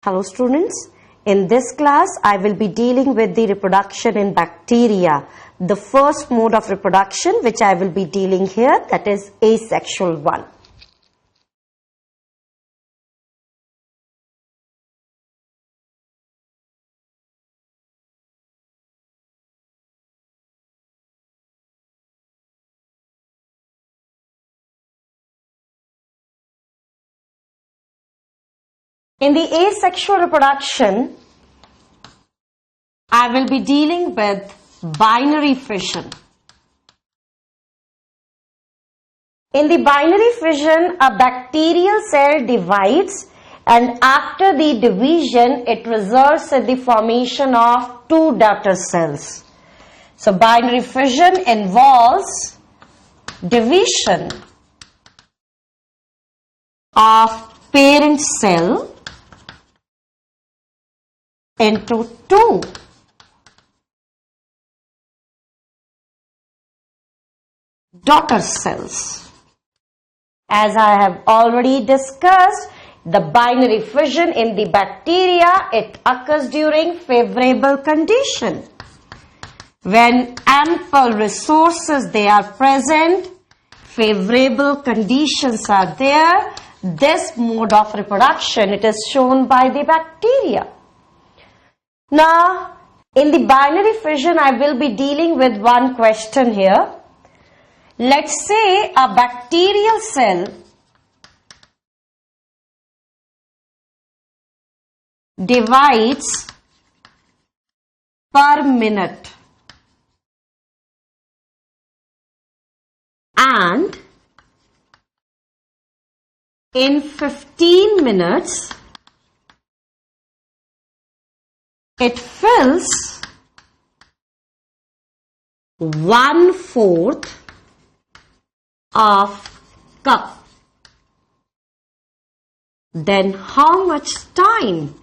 Hello students, in this class I will be dealing with the reproduction in bacteria. The first mode of reproduction which I will be dealing here, that is asexual one. In the asexual reproduction, I will be dealing with binary fission. In the binary fission, a bacterial cell divides, and after the division, it results in the formation of two daughter cells. So, binary fission involves division of parent cell into two daughter cells. As I have already discussed, the binary fission in the bacteria, it occurs during favorable condition. When ample resources they are present, favorable conditions are there, this mode of reproduction, it is shown by the bacteria. Now, in the binary fission, I will be dealing with one question here. Let's say a bacterial cell divides per minute, and in 15 minutes it fills 1/4 of cup. Then how much time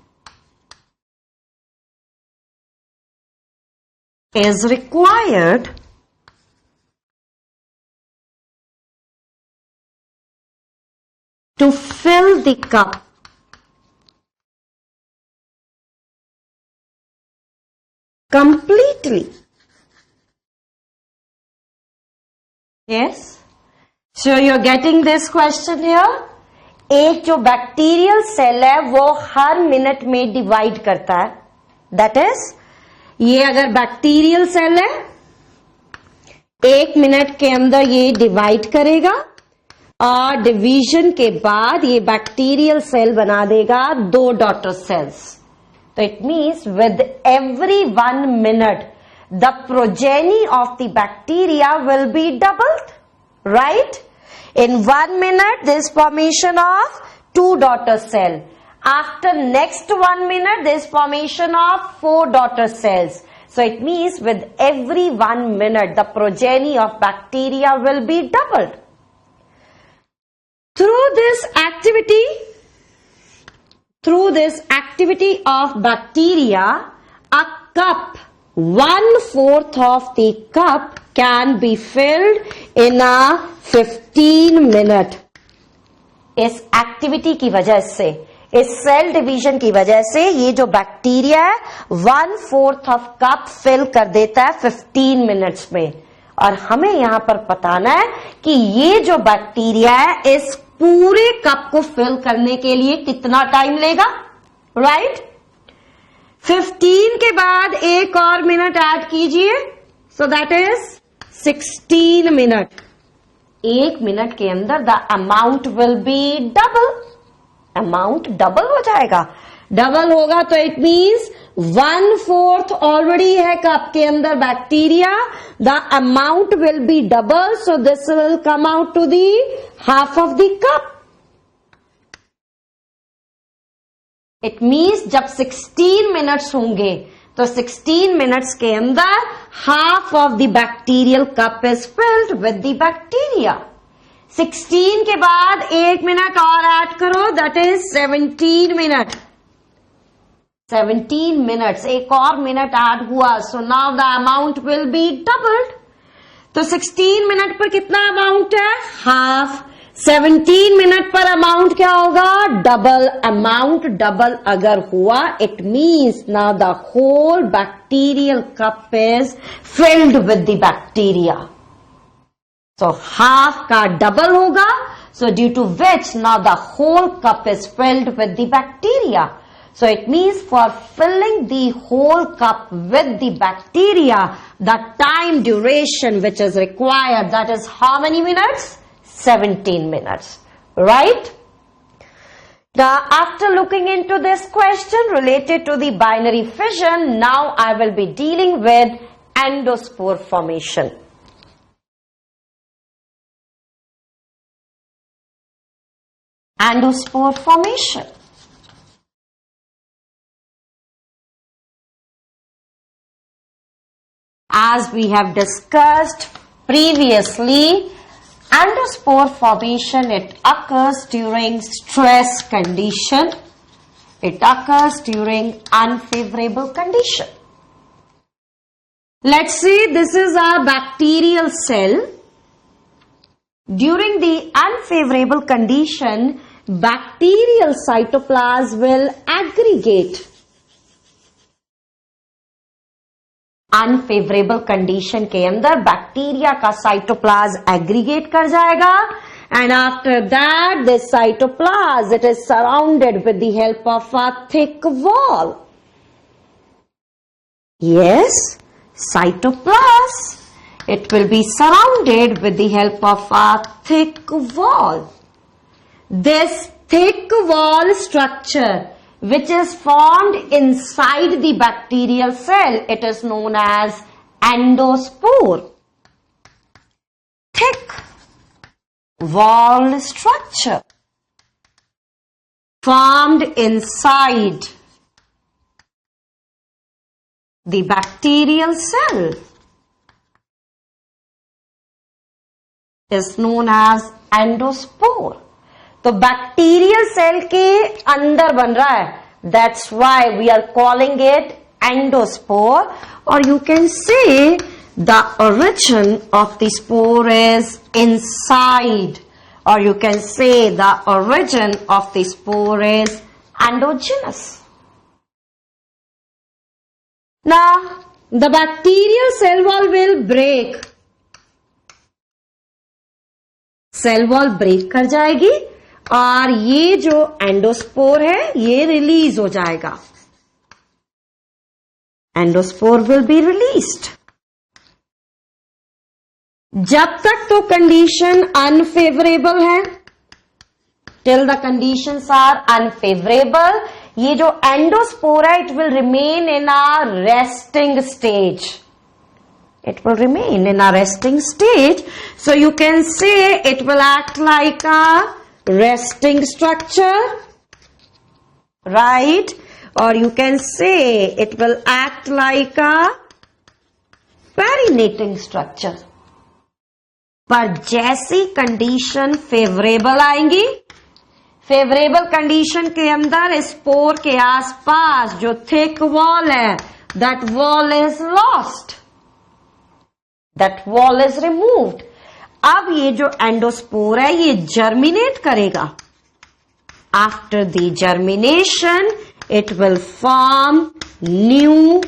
is required to fill the cup completely? Yes? So you're getting this question here. एक जो bacterial cell है वो हर minute में divide करता है. That is, ये अगर bacterial cell है, एक मिनट के अंदर ये डिवाइड करेगा और डिवीजन के बाद ये बैक्टीरियल सेल बना देगा दो डॉटर सेल्स. तो it means with every 1 minute the progeny of the bacteria will be doubled, right? In 1 minute there is formation of two daughter cell. After next 1 minute there is formation of 4 daughter cells. So it means with every 1 minute the progeny of bacteria will be doubled. Through this activity of bacteria, a cup, 1/4 of the cup can be filled in a 15 minute. इस activity की वजह से, इस cell division की वजह से ये जो बैक्टीरिया है 1/4 ऑफ कप फिल कर देता है 15 मिनट्स में. और हमें यहां पर बताना है कि ये जो बैक्टीरिया है इस पूरे कप को फिल करने के लिए कितना टाइम लेगा, राइट? 15 के बाद एक और मिनट ऐड कीजिए, सो दैट इज 16 मिनट. एक मिनट के अंदर the amount will be double. Amount double हो जाएगा. डबल होगा तो इट मीन्स 1/4 ऑलरेडी है कप के अंदर bacteria. The amount will be double, so this will come out to the half of the cup. It means जब 16 minutes होंगे तो 16 मिनट्स के अंदर half of the bacterial cup is filled with the bacteria. 16 के बाद एक minute और add करो, दैट इज 17 मिनट. 17 मिनट्स, एक और मिनट ऐड हुआ, so now the amount will B doubled. तो 16 मिनट पर कितना अमाउंट है? हाफ. 17 मिनट पर अमाउंट क्या होगा? Double amount. डबल अगर हुआ it means now the whole bacterial cup is filled with the bacteria. So half का डबल होगा. So due to which now the whole cup is filled with the bacteria. So it means for filling the whole cup with the bacteria, the time duration which is required, that is how many minutes? 17 minutes. Right? Now after looking into this question related to the binary fission, now I will be dealing with endospore formation. Endospore formation. As we have discussed previously, endospore formation, it occurs during stress condition. It occurs during unfavorable condition. Let's see, this is our bacterial cell. During the unfavorable condition, bacterial cytoplasm will aggregate. Unfavorable condition के अंदर bacteria का cytoplasm aggregate कर जाएगा, and after that this cytoplasm, it is surrounded with the help of a thick wall. Yes, cytoplasm, it will be surrounded with the help of a thick wall. This thick wall structure which is formed inside the bacterial cell, it is known as endospore. Thick wall structure formed inside the bacterial cell is known as endospore. तो bacterial cell के अंदर बन रहा है, that's why we are calling it endospore. और you can say the origin of the spore is inside, और you can say the origin of the spore is endogenous. Now the bacterial cell wall will break. Cell wall break कर जाएगी और ये जो endospore है ये release हो जाएगा. Endospore will be released. जब तक तो कंडीशन अनफेवरेबल है, till the conditions are unfavourable, ये जो एंडोस्पोर है it will remain in a resting stage. It will remain in a resting stage. So you can say it will act like a resting structure, right? Or you can say it will act like a perinating structure. पर जैसी condition favourable आएंगी, favourable condition के अंदर spore के आसपास जो thick wall है, that wall is lost. That wall is removed. अब ये जो एंडोस्पोर है ये जर्मिनेट करेगा. After the germination, it will form new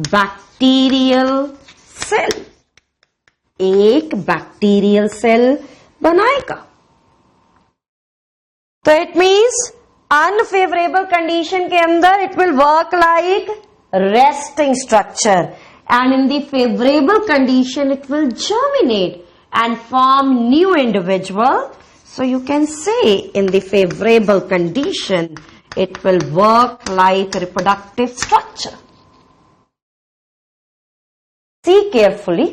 bacterial cell. एक बैक्टीरियल सेल बनाएगा. तो इट मीन्स अनफेवरेबल कंडीशन के अंदर it will work like resting structure. And in the favorable condition, it will germinate and form new individual. So you can say in the favorable condition, it will work like reproductive structure. See carefully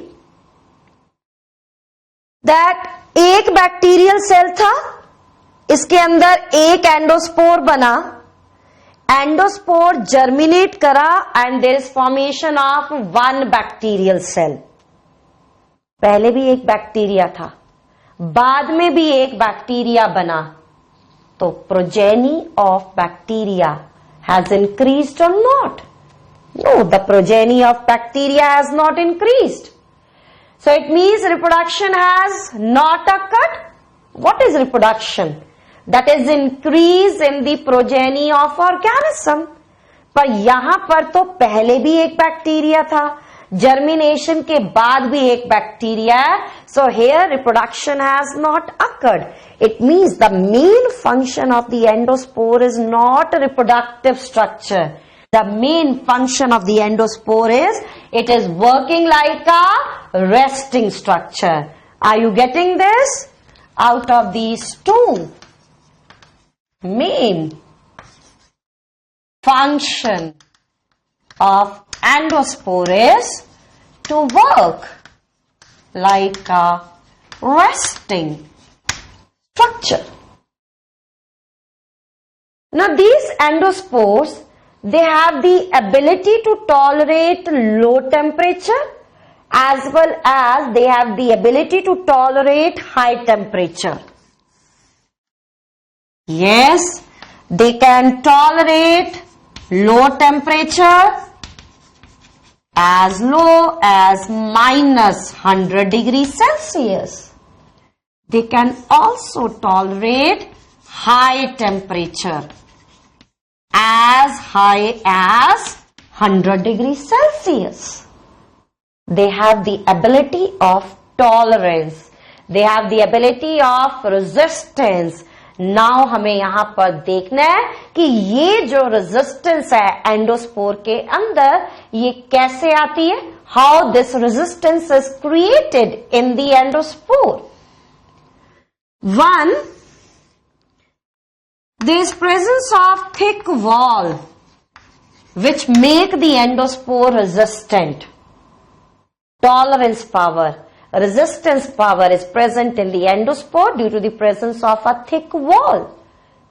that एक bacterial cell था, इसके अंदर एक endospore बना, endospore germinate करा and there is formation of one bacterial cell. पहले भी एक बैक्टीरिया था, बाद में भी एक बैक्टीरिया बना, तो progeny of bacteria has increased और not? No, the progeny of bacteria has not increased. So it means reproduction has not occurred? What is reproduction? That is increase in the progeny of organism. पर यहां पर तो पहले भी एक bacteria था, germination के बाद भी एक बैक्टीरिया है. So here reproduction has not occurred. It means the main function of the endospore is not reproductive structure. The main function of the endospore is it is working like a resting structure. Are you getting this? Out of these two main function of endospore is to work like a resting structure. Now these endospores, they have the ability to tolerate low temperature as well as they have the ability to tolerate high temperature. Yes, they can tolerate low temperature as low as -100 degrees Celsius. They can also tolerate high temperature as high as 100 degrees Celsius. They have the ability of tolerance. They have the ability of resistance. Now हमें यहाँ पर देखना है कि ये जो resistance है endospore के अंदर, ये कैसे आती है? How this resistance is created in the endospore. One, there is presence of thick wall which make the endospore resistant. Tolerance power, resistance power is present in the endospore due to the presence of a thick wall.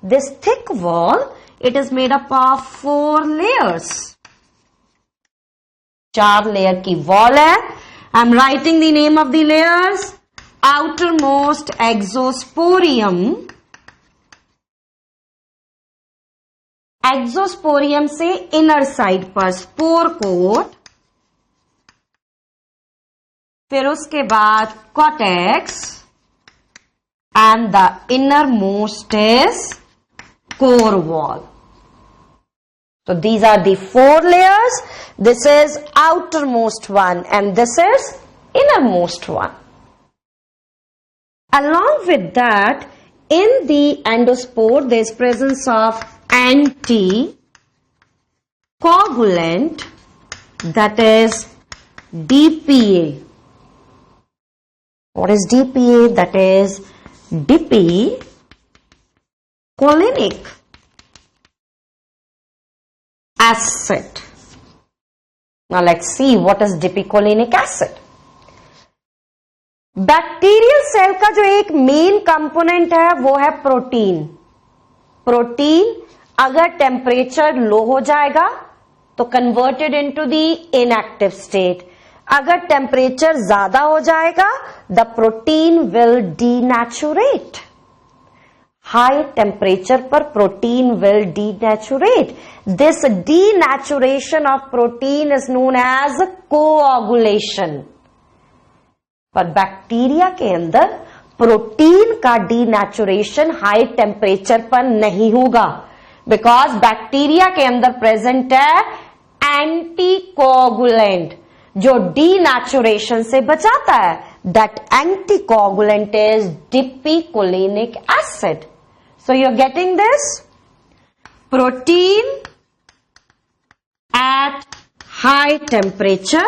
This thick wall, it is made up of 4 layers. 4 layer की wall है. I am writing the name of the layers. Outermost exosporium. एक्सोस्पोरियम से inner side पर spore coat, फिर उसके बाद cortex and the inner most is core wall. So these are the 4 layers. This is outermost one and this is innermost one. Along with that, in the endospore there is presence of anticoagulant, that is DPA. What is DPA? That is dipicolinic acid. Now let's see what is dipicolinic acid. Bacterial cell का जो एक main component है वो है protein. Protein अगर temperature low हो जाएगा तो converted into the inactive state. अगर टेम्परेचर ज्यादा हो जाएगा the protein will denature. High temperature पर protein will denature. This denaturation of protein is known as coagulation. पर बैक्टीरिया के अंदर प्रोटीन का डीनेचुरेशन हाई टेम्परेचर पर नहीं होगा, बिकॉज बैक्टीरिया के अंदर प्रेजेंट है एंटीकोगुलेंट जो डीनेचुरेशन से बचाता है. That anticoagulant is dipicolinic acid. So you are getting this. Protein at high temperature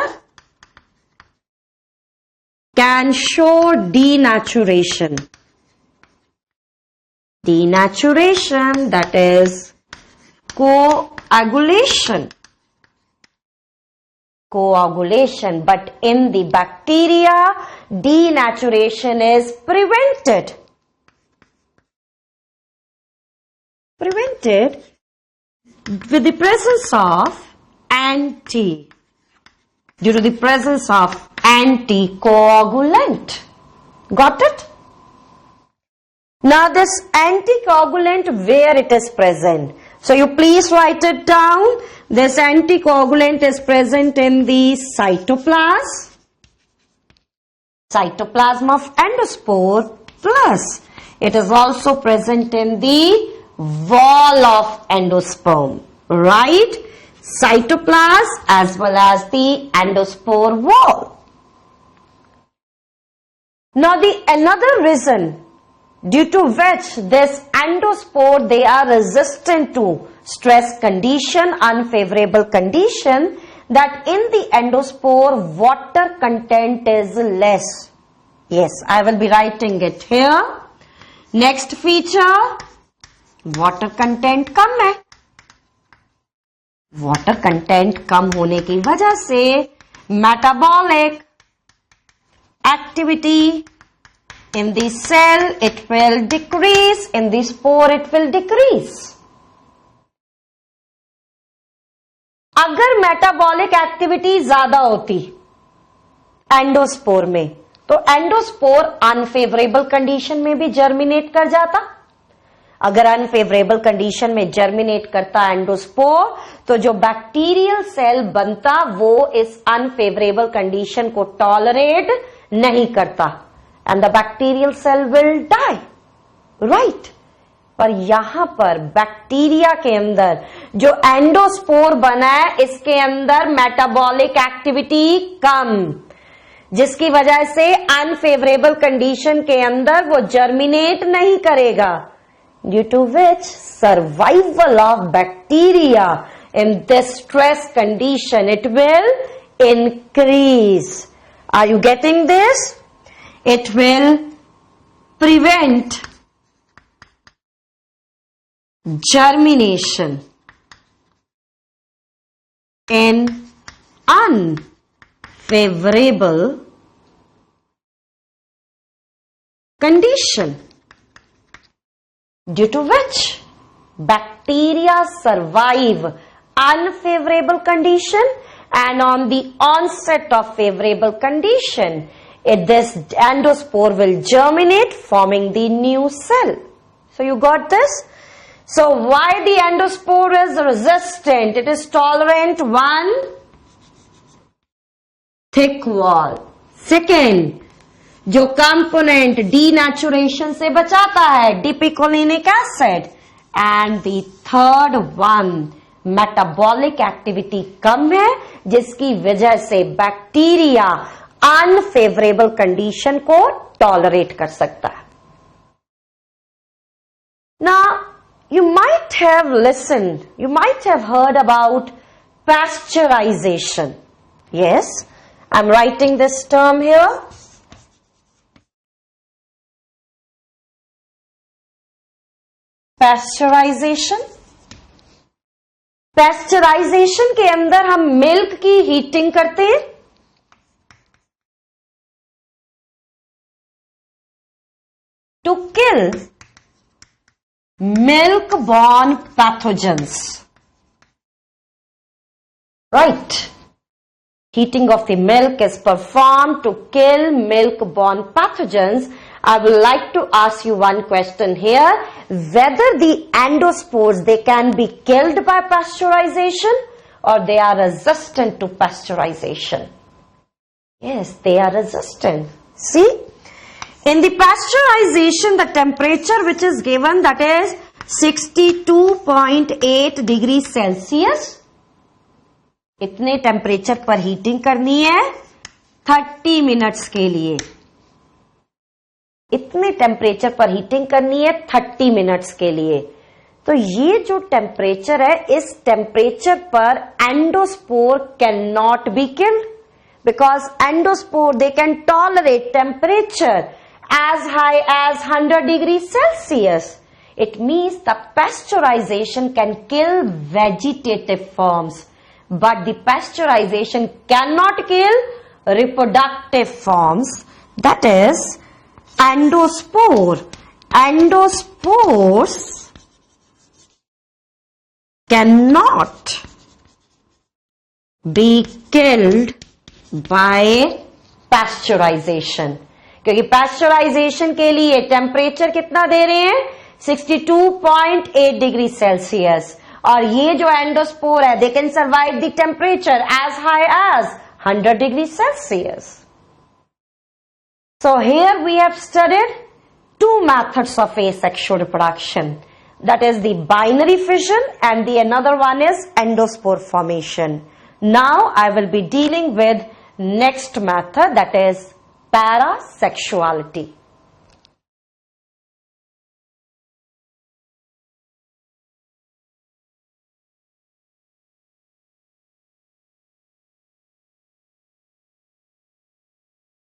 can show denaturation. Denaturation, that is coagulation. Coagulation, but in the bacteria, denaturation is prevented. Prevented with the presence of due to the presence of anticoagulant. Got it? Now this anticoagulant, where it is present? So you please write it down. This anticoagulant is present in the cytoplasm of endospore plus It is also present in the wall of endosperm, right? Cytoplasm as well as the endospore wall. Now the another reason due to which this endospore, they are resistant to stress condition, unfavorable condition, that in the endospore water content is less. Yes, I will be writing it here. Next feature, water content कम है. Water content कम होने की वजह से metabolic activity in the cell it will decrease, in the spore it will decrease. अगर metabolic activity ज्यादा होती endospore में, तो एंडोस्पोर अनफेवरेबल कंडीशन में भी जर्मिनेट कर जाता. अगर अनफेवरेबल कंडीशन में जर्मिनेट करता एंडोस्पोर, तो जो बैक्टीरियल सेल बनता वो इस अनफेवरेबल कंडीशन को टॉलरेट नहीं करता, and the bacterial cell will die, right. पर यहां पर बैक्टीरिया के अंदर जो एंडोस्पोर बना है, इसके अंदर मेटाबॉलिक एक्टिविटी कम, जिसकी वजह से अनफेवरेबल कंडीशन के अंदर वो जर्मिनेट नहीं करेगा, due to which survival of bacteria in this stress condition it will increase. Are you getting this? It will prevent germination in unfavorable condition, due to which bacteria survive unfavorable condition, and on the onset of favorable condition this endospore will germinate, forming the new cell. So you got this? So why the endospore is resistant? It is tolerant, one, thick wall. Second, जो component denaturation से बचाता है, dipicolinic acid. And the third one, metabolic activity कम है, जिसकी वजह से bacteria unfavorable condition को tolerate कर सकता है. Now, you might have listened, you might have heard about pasteurization. Yes, I'm writing this term here. Pasteurization. Pasteurization के अंदर हम मिल्क की हीटिंग करते हैं. To kill milk-borne pathogens, right? Heating of the milk is performed to kill milk-borne pathogens. I would like to ask you one question here, whether the endospores, they can be killed by pasteurization or they are resistant to pasteurization. Yes, they are resistant. See? In the pasteurization, the temperature which is given, that is 62.8 degree Celsius. इतने temperature पर heating करनी है 30 minutes के लिए. इतने temperature पर heating करनी है 30 मिनट्स के लिए. तो ये जो टेम्परेचर है, इस टेम्परेचर पर endospore can not be killed, because endospore they can tolerate temperature as high as 100 degrees Celsius. It means the pasteurization can kill vegetative forms, but the pasteurization cannot kill reproductive forms, that is endospore. Endospores cannot be killed by pasteurization. क्योंकि pasteurisation के लिए temperature कितना दे रहे हैं 62.8 degree Celsius, और ये जो endospore है they can survive the temperature as high as 100 degree Celsius. So here we have studied two methods of asexual reproduction. That is the binary fission and the another one is endospore formation. Now I will be dealing with next method, that is parasexuality.